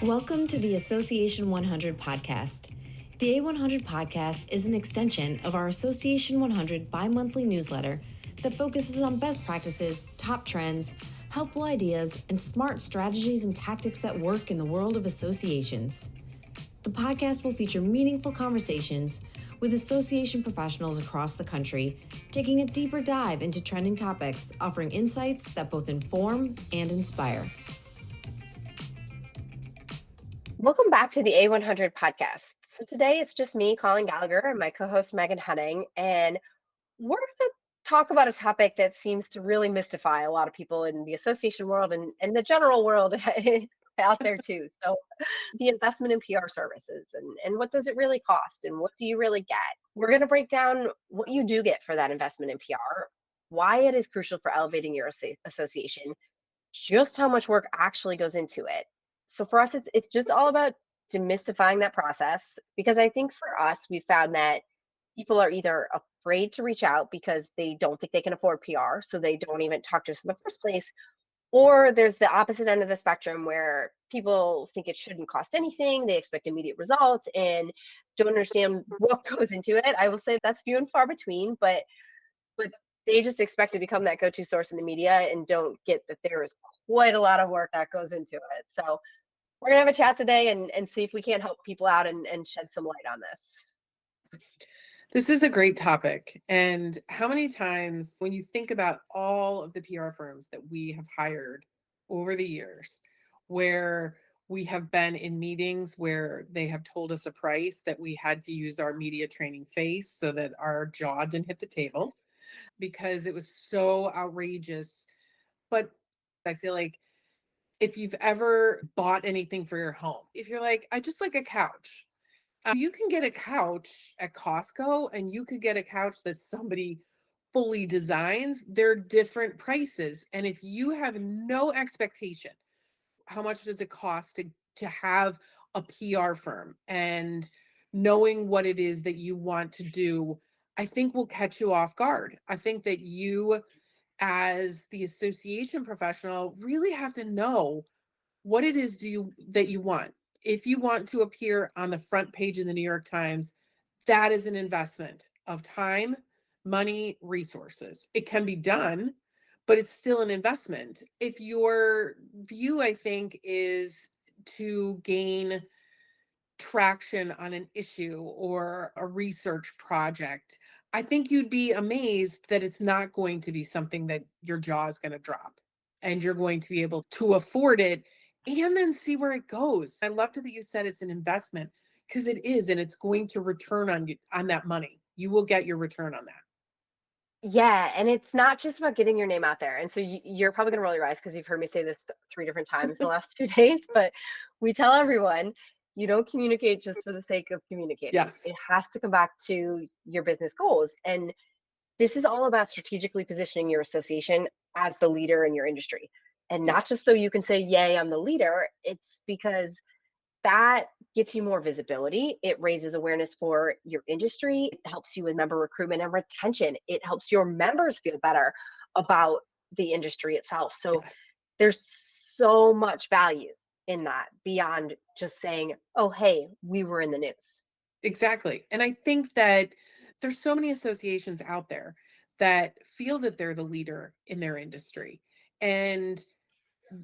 Welcome to the Association 100 podcast. The A100 podcast is an extension of our Association 100 bi-monthly newsletter that focuses on best practices, top trends, helpful ideas, and smart strategies and tactics that work in the world of associations. The podcast will feature meaningful conversations with association professionals across the country, taking a deeper dive into trending topics, offering insights that both inform and inspire. Welcome back to the A100 podcast. So today it's just me, Colleen Gallagher, and my co-host Meghan Henning, and we're going to talk about a topic that seems to really mystify a lot of people in the association world and the general world out there too. So the investment in PR services and what does it really cost and what do you really get? We're going to break down what you do get for that investment in PR, why it is crucial for elevating your association, just how much work actually goes into it. So for us, it's just all about demystifying that process, because I think for us, we found that people are either afraid to reach out because they don't think they can afford PR, so they don't even talk to us in the first place, or there's the opposite end of the spectrum where people think it shouldn't cost anything, they expect immediate results and don't understand what goes into it. I will say that's few and far between, but they just expect to become that go-to source in the media and don't get that there is quite a lot of work that goes into it. So we're gonna have a chat today and see if we can't help people out and shed some light on this. This is a great topic. And how many times when you think about all of the PR firms that we have hired over the years, where we have been in meetings where they have told us a price that we had to use our media training face so that our jaw didn't hit the table because it was so outrageous. But I feel like if you've ever bought anything for your home, if you're like, I just like a couch, you can get a couch at Costco and you could get a couch that somebody fully designs. They're different prices. And if you have no expectation, how much does it cost to have a PR firm and knowing what it is that you want to do, I think will catch you off guard. I think that you, as the association professional, really have to know what it is that you want. If you want to appear on the front page of the New York Times, that is an investment of time, money, resources. It can be done, but it's still an investment. If your view, I think, is to gain traction on an issue or a research project, I think you'd be amazed that it's not going to be something that your jaw is going to drop and you're going to be able to afford it and then see where it goes. I loved that you said it's an investment because it is, and it's going to return on you on that money. You will get your return on that. Yeah, and it's not just about getting your name out there. And so you're probably gonna roll your eyes because you've heard me say this 3 different times in the last 2 days, but we tell everyone you don't communicate just for the sake of communicating. Yes. It has to come back to your business goals. And this is all about strategically positioning your association as the leader in your industry. And not just so you can say, yay, I'm the leader. It's because that gets you more visibility. It raises awareness for your industry. It helps you with member recruitment and retention. It helps your members feel better about the industry itself. So Yes. there's so much value in that beyond just saying, oh, hey, we were in the news. Exactly. And I think that there's so many associations out there that feel that they're the leader in their industry. And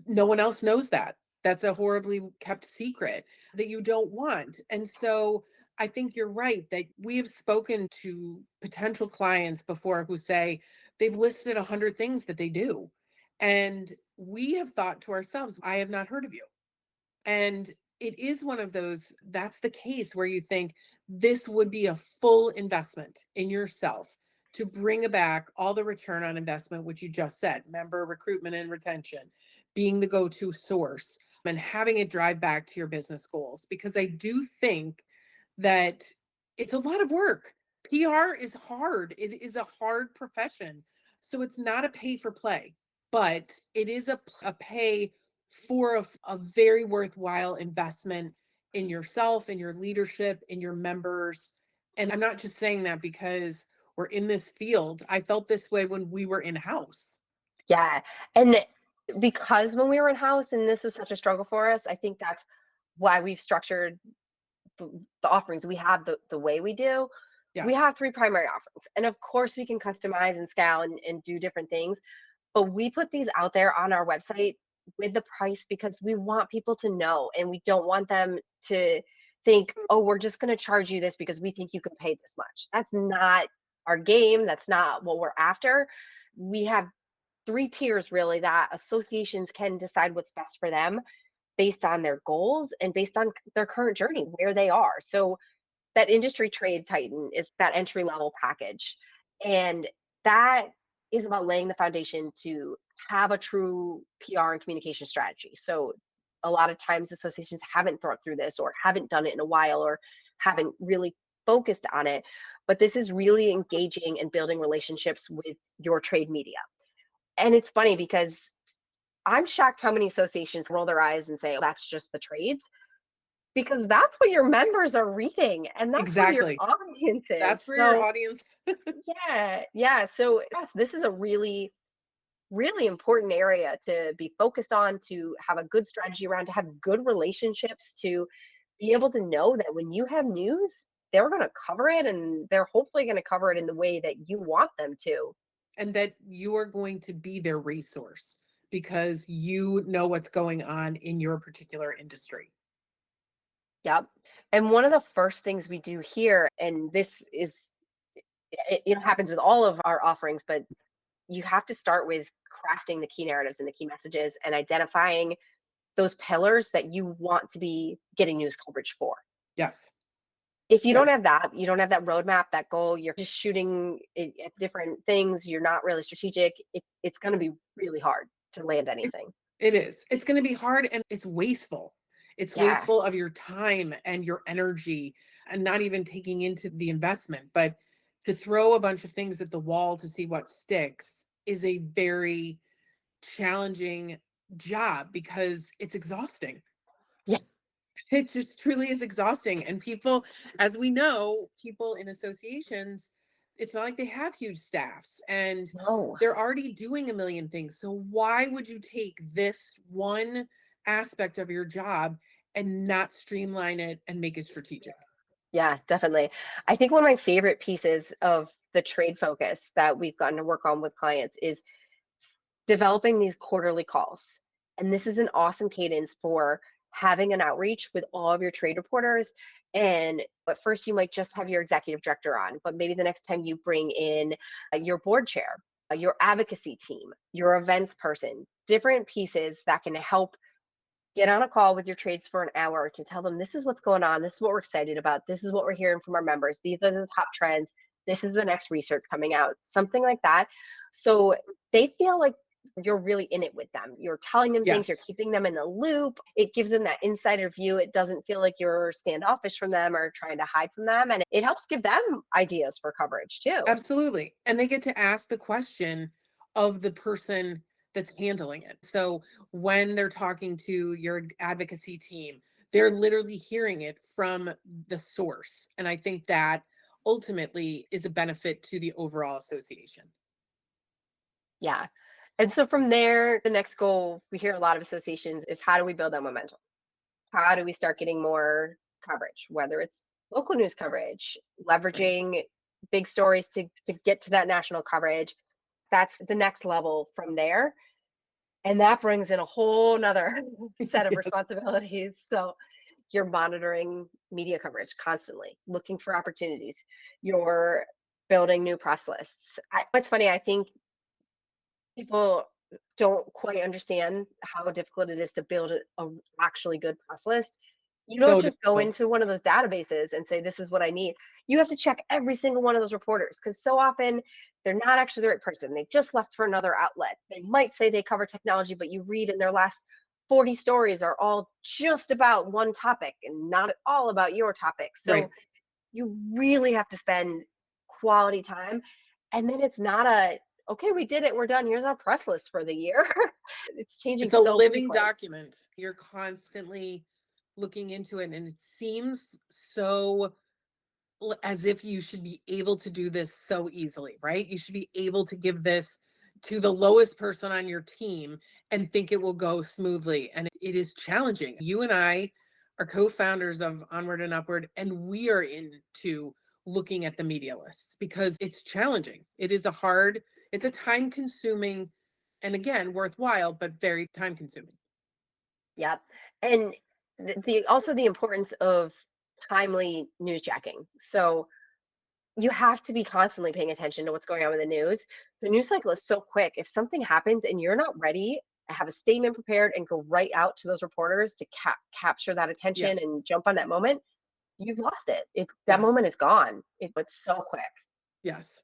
no one else knows that. That's a horribly kept secret that you don't want. And so I think you're right that we have spoken to potential clients before who say they've listed 100 things that they do. And we have thought to ourselves, I have not heard of you. And it is one of those, that's the case where you think this would be a full investment in yourself to bring back all the return on investment, which you just said, member recruitment and retention, being the go-to source and having it drive back to your business goals. Because I do think that it's a lot of work. PR is hard. It is a hard profession. So it's not a pay for play, but it is a pay for a very worthwhile investment in yourself, in your leadership, in your members. And I'm not just saying that because we're in this field. I felt this way when we were in-house. Yeah. And because when we were in house and this was such a struggle for us, I think that's why we've structured the offerings we have the way we do. We Yes. have three primary offerings. And of course, we can customize and scale and do different things. But we put these out there on our website with the price because we want people to know and we don't want them to think, oh, we're just going to charge you this because we think you can pay this much. That's not our game. That's not what we're after. We have three tiers really that associations can decide what's best for them based on their goals and based on their current journey, where they are. So that industry trade titan is that entry level package. And that is about laying the foundation to have a true PR and communication strategy. So a lot of times associations haven't thought through this or haven't done it in a while or haven't really focused on it. But this is really engaging and building relationships with your trade media. And it's funny because I'm shocked how many associations roll their eyes and say, oh, that's just the trades, because that's what your members are reading and that's where your Exactly. audience is. That's where your So audience. yeah. So yes, this is a really, really important area to be focused on, to have a good strategy around, to have good relationships, to be able to know that when you have news, they're going to cover it and they're hopefully going to cover it in the way that you want them to. And that you are going to be their resource because you know what's going on in your particular industry. Yep. And one of the first things we do here, and this is, it happens with all of our offerings, but you have to start with crafting the key narratives and the key messages and identifying those pillars that you want to be getting news coverage for. Yes. If you don't Yes. have that, you don't have that roadmap, that goal, you're just shooting at different things, you're not really strategic, it's going to be really hard to land It, anything. it is. It's going to be hard and it's wasteful. It's Yeah. wasteful of your time and your energy and not even taking into the investment. But to throw a bunch of things at the wall to see what sticks is a very challenging job because it's exhausting. Yeah. It just truly is exhausting. And people, as we know, people in associations, it's not like they have huge staffs and No. they're already doing a million things. So why would you take this one aspect of your job and not streamline it and make it strategic? Yeah, definitely. I think one of my favorite pieces of the trade focus that we've gotten to work on with clients is developing these quarterly calls. And this is an awesome cadence for having an outreach with all of your trade reporters. And at first, you might just have your executive director on, but maybe the next time you bring in your board chair, your advocacy team, your events person, different pieces that can help get on a call with your trades for an hour to tell them this is what's going on, this is what we're excited about, this is what we're hearing from our members, these are the top trends, this is the next research coming out, something like that. So they feel like you're really in it with them. You're telling them things, you're Yes, keeping them in the loop. It gives them that insider view. It doesn't feel like you're standoffish from them or trying to hide from them. And it helps give them ideas for coverage too. absolutely. And they get to ask the question of the person that's handling it. So when they're talking to your advocacy team, they're literally hearing it from the source. And I think that ultimately is a benefit to the overall association. Yeah. And so from there, the next goal we hear a lot of associations is how do we build that momentum? How do we start getting more coverage, whether it's local news coverage, Right. leveraging big stories to get to that national coverage? That's the next level from there. And that brings in a whole nother set of Yes. responsibilities. So you're monitoring media coverage constantly, looking for opportunities. You're building new press lists. It's funny, I think people don't quite understand how difficult it is to build a actually good press list. You don't So just go difficult. into one of those databases and say, this is what I need. You have to check every single one of those reporters because so often they're not actually the right person. They just left for another outlet. They might say they cover technology, but you read in their last 40 stories are all just about one topic and not at all about your topic. So Right. you really have to spend quality time. And then it's not a, okay, we did it, we're done. Here's our press list for the year. It's changing It's a so living quickly. document. You're constantly looking into it, and it seems so as if you should be able to do this so easily, right? You should be able to give this to the lowest person on your team and think it will go smoothly. And it is challenging. You and I are co-founders of Onward and Upward, and we are into looking at the media lists because it's challenging. It's a time consuming and again, worthwhile, but very time consuming. Yep. And the also the importance of timely newsjacking. So you have to be constantly paying attention to what's going on with the news. The news cycle is so quick. If something happens and you're not ready, have a statement prepared and go right out to those reporters to capture that Yeah. attention and jump on that moment, you've lost it. That Yes. moment is gone. It's so quick. Yes.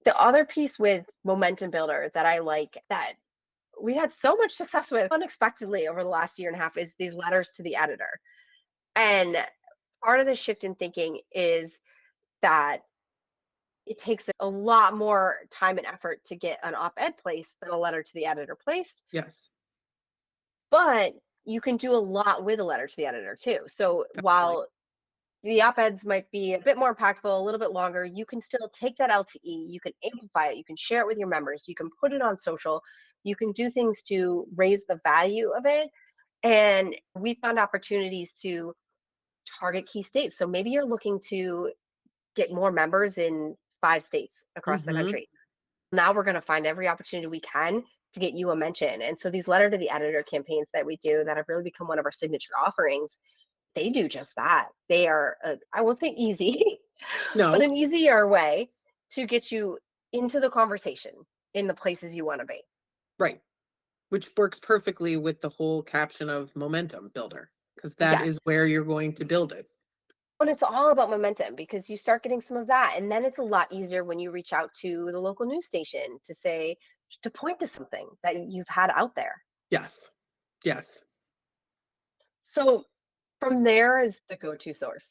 The other piece with momentum builder that I like that we had so much success with unexpectedly over the last year and a half is these letters to the editor. And part of the shift in thinking is that it takes a lot more time and effort to get an op-ed placed than a letter to the editor placed, Yes. but you can do a lot with a letter to the editor too. So Definitely. while the op-eds might be a bit more impactful, a little bit longer, you can still take that LTE, you can amplify it, you can share it with your members, you can put it on social, you can do things to raise the value of it. And we found opportunities to target key states. So maybe you're looking to get more members in 5 states across the Mm-hmm. country. Now we're going to find every opportunity we can to get you a mention. And so these letter to the editor campaigns that we do that have really become one of our signature offerings, they do just that. They are, I won't say easy, but No, an easier way to get you into the conversation in the places you want to be. right. Which works perfectly with the whole caption of momentum builder, because that Yes. is where you're going to build it. And it's all about momentum because you start getting some of that. And then it's a lot easier when you reach out to the local news station to say, to point to something that you've had out there. Yes. Yes. So from there is the go-to source.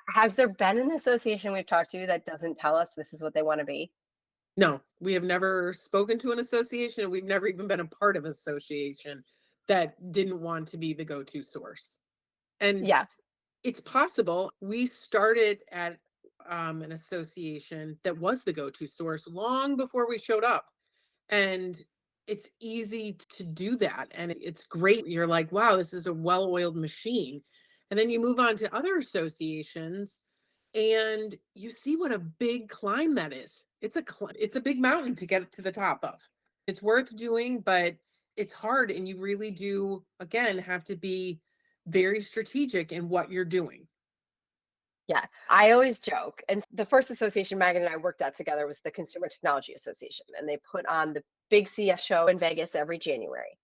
Has there been an association we've talked to that doesn't tell us this is what they want to be? No, we have never spoken to an association, and we've never even been a part of an association that didn't want to be the go-to source. And Yeah. it's possible we started at an association that was the go-to source long before we showed up. And it's easy to do that. And it's great. You're like, wow, this is a well-oiled machine. And then you move on to other associations and you see what a big climb that is. It's a big mountain to get to the top of. It's worth doing, but it's hard. And you really do, again, have to be very strategic in what you're doing. Yeah. I always joke. And the first association Megan and I worked at together was the Consumer Technology Association. And they put on the big CS show in Vegas every January.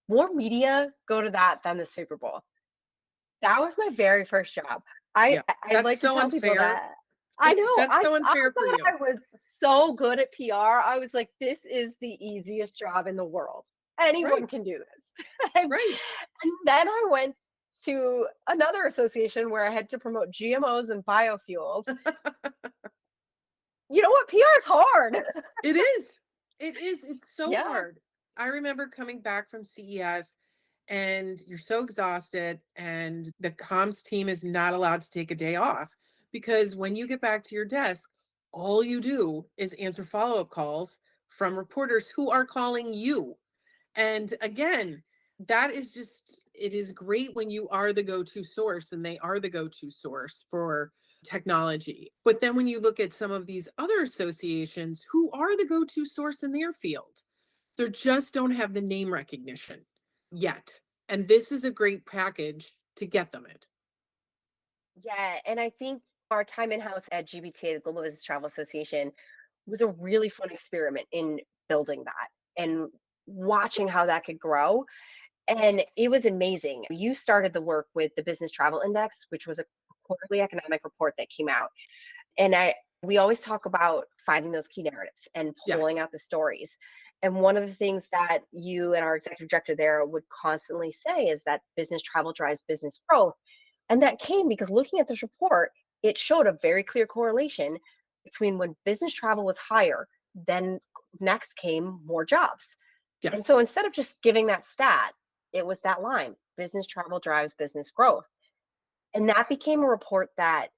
More media go to that than the Super Bowl. That was my very first job. Yeah. I That's like to so tell people unfair. that. I know. That's so I unfair for thought you. I was so good at PR. I was like, this is the easiest job in the world. Right. Anyone can do this. and, Right. and then I went to another association where I had to promote GMOs and biofuels. You know what? PR is hard. It is. It is. It's so Yeah. hard. I remember coming back from CES and you're so exhausted, and the comms team is not allowed to take a day off because when you get back to your desk, all you do is answer follow-up calls from reporters who are calling you. And again, that is just, it is great when you are the go-to source and they are the go-to source for technology. But then when you look at some of these other associations who are the go-to source in their field, they just don't have the name recognition yet. And this is a great package to get them it. Yeah. And I think our time in house at GBTA, the Global Business Travel Association, was a really fun experiment in building that and watching how that could grow. And it was amazing. You started the work with the Business Travel Index, which was a quarterly economic report that came out. And we always talk about finding those key narratives and pulling Yes. out the stories. And one of the things that you and our executive director there would constantly say is that business travel drives business growth. And that came because looking at this report, it showed a very clear correlation between when business travel was higher, then next came more jobs. And Yes. so instead of just giving that stat, it was that line, business travel drives business growth. And that became a report that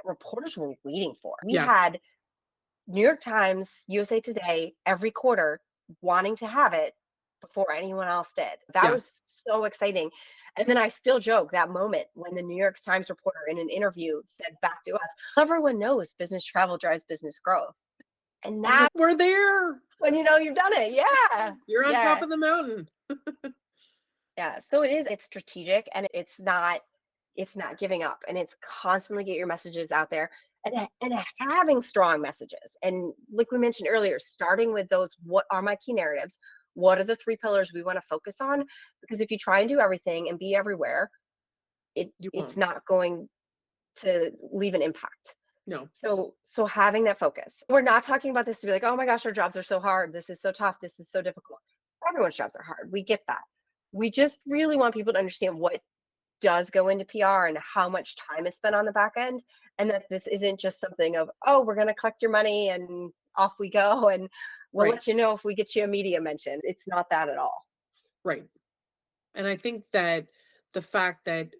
reporters were waiting for. We Yes. had New York Times, USA Today every quarter wanting to have it before anyone else did. That Yes. was so exciting. And then I still joke that moment when the New York Times reporter in an interview said back to us, everyone knows business travel drives business growth. And And that's we're there. when you know you've done it. Yeah. You're on top Yeah. of the mountain. Yeah. So it's strategic, and it's not giving up, and it's constantly get your messages out there, and having strong messages. And like we mentioned earlier, starting with those, what are my key narratives? What are the three pillars we want to focus on? Because if you try and do everything and be everywhere, You it's won't. not going to leave an impact. No. So having that focus. We're not talking about this to be like, oh my gosh, our jobs are so hard. This is so tough. This is so difficult. Everyone's jobs are hard. We get that. We just really want people to understand what does go into PR and how much time is spent on the back end, and that this isn't just something of, oh, we're going to collect your money and off we go, and we'll Right. let you know if we get you a media mention. It's not that at all. Right. And I think that the fact that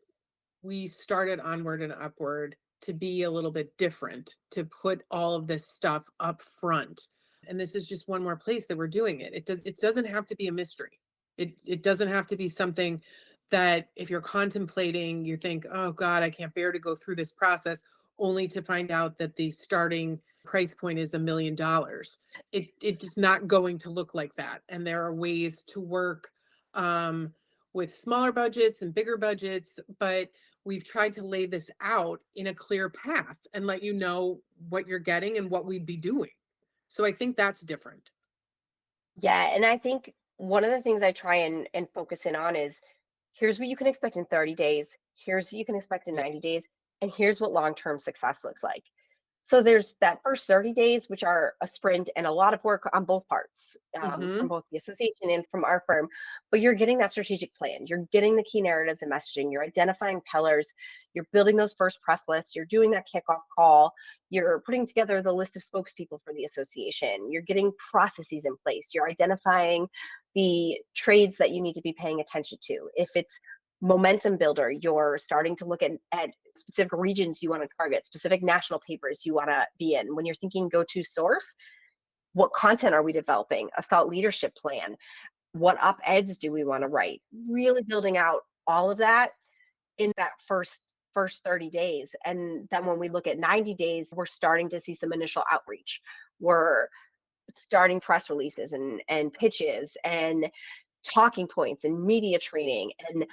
we started Onward and Upward to be a little bit different, to put all of this stuff up front. And this is just one more place that we're doing it. It doesn't have to be a mystery. It doesn't have to be something that if you're contemplating, you think, oh God, I can't bear to go through this process, only to find out that the starting price point is $1 million. It is not going to look like that. And there are ways to work with smaller budgets and bigger budgets, but we've tried to lay this out in a clear path and let you know what you're getting and what we'd be doing. So I think that's different. Yeah, and I think one of the things I try and focus in on is, here's what you can expect in 30 days, here's what you can expect in Yeah. 90 days, and here's what long-term success looks like. So there's that first 30 days, which are a sprint and a lot of work on both parts, from Hmm. both the association and from our firm. But you're getting that strategic plan. You're getting the key narratives and messaging. You're identifying pillars. You're building those first press lists. You're doing that kickoff call. You're putting together the list of spokespeople for the association. You're getting processes in place. You're identifying the trades that you need to be paying attention to. If it's momentum builder, you're starting to look at specific regions you want to target, specific national papers you want to be in. When you're thinking go to source, what content are we developing? A thought leadership plan. What op-eds do we want to write? Really building out all of that in that first 30 days. And then when we look at 90 days, we're starting to see some initial outreach. We're starting press releases and pitches and talking points and media training, and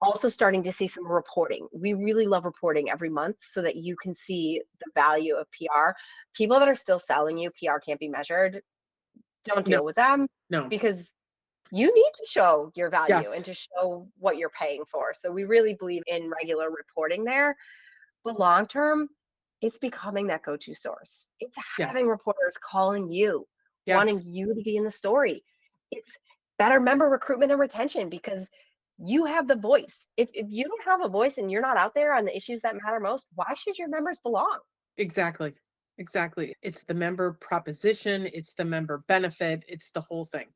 also starting to see some reporting. We really love reporting every month so that you can see the value of PR. People that are still selling you PR can't be measured, don't No, deal with them, no. because you need to show your value and Yes. to show what you're paying for. So we really believe in regular reporting there. But long term, it's becoming that go-to source. It's having Yes. reporters calling you, wanting Yes. you to be in the story. It's better member recruitment and retention, because you have the voice. If you don't have a voice and you're not out there on the issues that matter most, why should your members belong? Exactly. Exactly. It's the member proposition, it's the member benefit, it's the whole thing.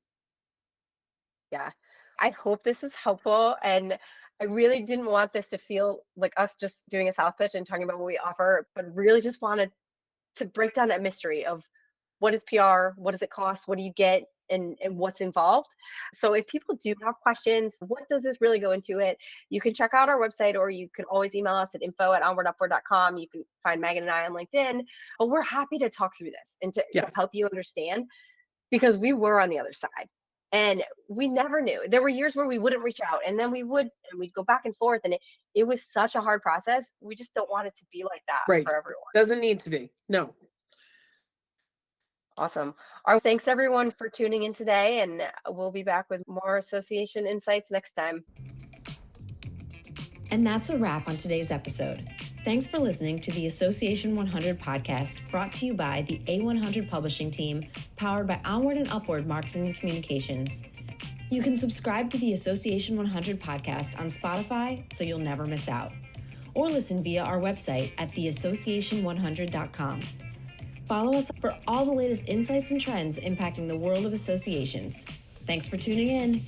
Yeah. I hope this was helpful. And I really didn't want this to feel like us just doing a sales pitch and talking about what we offer, but really just wanted to break down that mystery of, what is PR? What does it cost? What do you get? And what's involved? So if people do have questions, what does this really go into it? You can check out our website, or you can always email us at info@onwardupward.com. You can find Megan and I on LinkedIn, but we're happy to talk through this and to Yes. help you understand, because we were on the other side. And we never knew. There were years where we wouldn't reach out, and then we would, and we'd go back and forth. And it was such a hard process. We just don't want it to be like that Right. for everyone. Doesn't need to be. No. Awesome. All right, thanks everyone for tuning in today, and we'll be back with more association insights next time. And that's a wrap on today's episode. Thanks for listening to the Association 100 podcast, brought to you by the A100 publishing team, powered by Onward and Upward Marketing and Communications. You can subscribe to the Association 100 podcast on Spotify so you'll never miss out, or listen via our website at theassociation100.com. Follow us for all the latest insights and trends impacting the world of associations. Thanks for tuning in.